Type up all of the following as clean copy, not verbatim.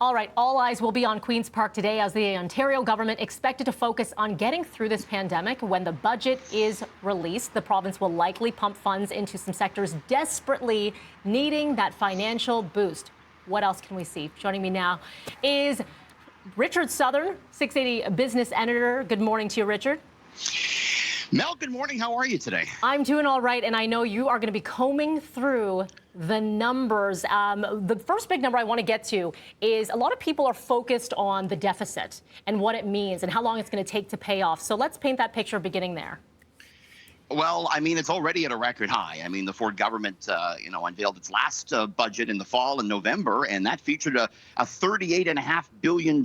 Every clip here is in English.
All right, all eyes will be on Queen's Park today as the Ontario government expected to focus on getting through this pandemic. When the budget is released, the province will likely pump funds into some sectors desperately needing that financial boost. What else can we see? Joining me now is Richard Southern, 680 business editor. Good morning to you, Richard. Mel, good morning. How are you today? I'm doing all right, and I know you are going to be combing through the numbers. The first big number I want to get to is a lot of people are focused on the deficit and what it means and how long it's going to take to pay off. So let's paint that picture beginning there. Well, I mean, it's already at a record high. I mean, the Ford government, unveiled its last budget in the fall in November, and that featured a $38.5 billion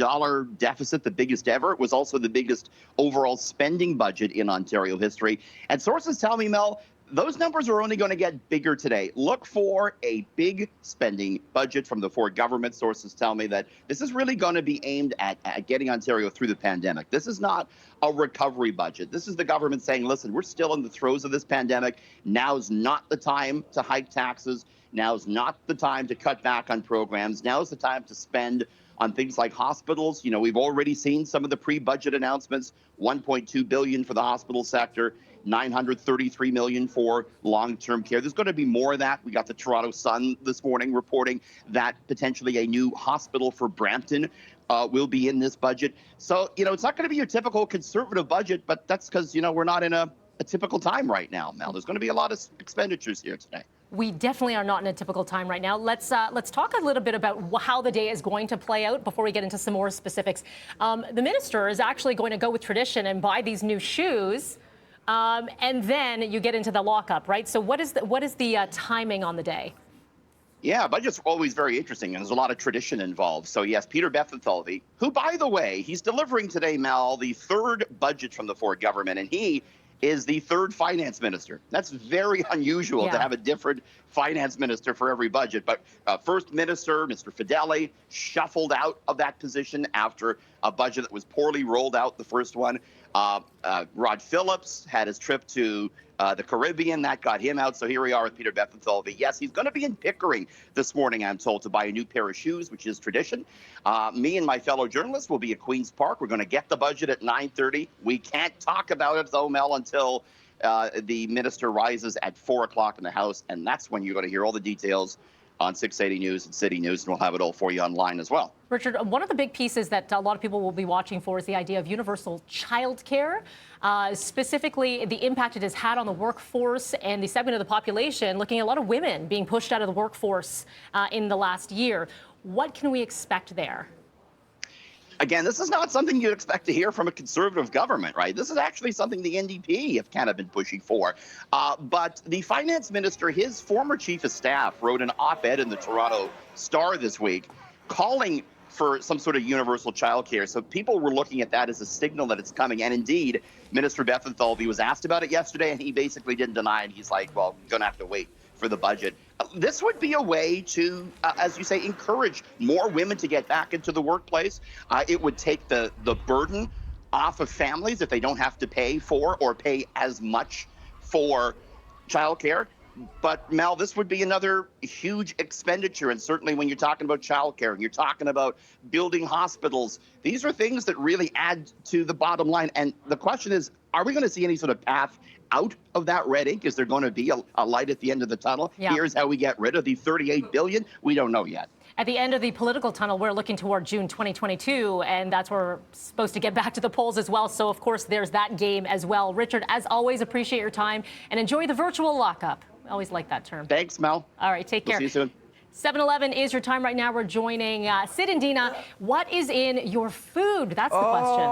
deficit, the biggest ever. It was also the biggest overall spending budget in Ontario history. And sources tell me, Mel, those numbers are only going to get bigger today. Look for a big spending budget from the Ford government. Sources tell me that this is really going to be aimed at getting Ontario through the pandemic. This is not a recovery budget. This is the government saying, listen, we're still in the throes of this pandemic. Now's not the time to hike taxes. Now's not the time to cut back on programs. Now's the time to spend on things like hospitals. You know, we've already seen some of the pre-budget announcements, $1.2 billion for the hospital sector, $933 million for long-term care. There's going to be more of that. We got the Toronto Sun this morning reporting that potentially a new hospital for Brampton will be in this budget. So, it's not going to be your typical conservative budget, but that's because, we're not in a typical time right now, Mel. There's going to be a lot of expenditures here today. We definitely are not in a typical time right now. Let's talk a little bit about how the day is going to play out before we get into some more specifics. The minister is actually going to go with tradition and buy these new shoes. And then you get into the lockup, right? So what is the timing on the day? Yeah, budget's always very interesting, and there's a lot of tradition involved. So yes, Peter Bethlenfalvy, who, by the way, he's delivering today, Mel, the third budget from the Ford government, and he is the third finance minister. That's very unusual to have a different finance minister for every budget. But first minister, Mr. Fedeli, shuffled out of that position after a budget that was poorly rolled out, the first one. Rod Phillips had his trip to the Caribbean. That got him out. So here we are with Peter Bethlenfalvy. Yes, he's going to be in Pickering this morning, I'm told, to buy a new pair of shoes, which is tradition. Me and my fellow journalists will be at Queen's Park. We're going to get the budget at 9:30. We can't talk about it, though, Mel, until the minister rises at 4 o'clock in the House. And that's when you're going to hear all the details on 680 News and City News, and we'll have it all for you online as well. Richard, one of the big pieces that a lot of people will be watching for is the idea of universal childcare, specifically the impact it has had on the workforce and the segment of the population, looking at a lot of women being pushed out of the workforce in the last year. What can we expect there? Again, this is not something you'd expect to hear from a conservative government, right? This is actually something the NDP have kind of been pushing for. But the finance minister, his former chief of staff, wrote an op-ed in the Toronto Star this week calling for some sort of universal childcare. So people were looking at that as a signal that it's coming. And indeed, Minister Bethlenfalvy was asked about it yesterday, and he basically didn't deny it. He's like, well, we're going to have to wait for the budget. This would be a way to, as you say, encourage more women to get back into the workplace. It would take the burden off of families if they don't have to pay for or pay as much for childcare. But, Mel, this would be another huge expenditure. And certainly when you're talking about childcare and you're talking about building hospitals, these are things that really add to the bottom line. And the question is, are we going to see any sort of path out of that red ink? Is there going to be a light at the end of the tunnel? Yeah. Here's how we get rid of the $38 billion. We don't know yet. At the end of the political tunnel, we're looking toward June 2022, and that's where we're supposed to get back to the polls as well. So, of course, there's that game as well. Richard, as always, appreciate your time and enjoy the virtual lockup. I always like that term. Thanks, Mel. All right, take care. See you soon. 7-Eleven is your time right now. We're joining Sid and Dina. What is in your food? That's the question.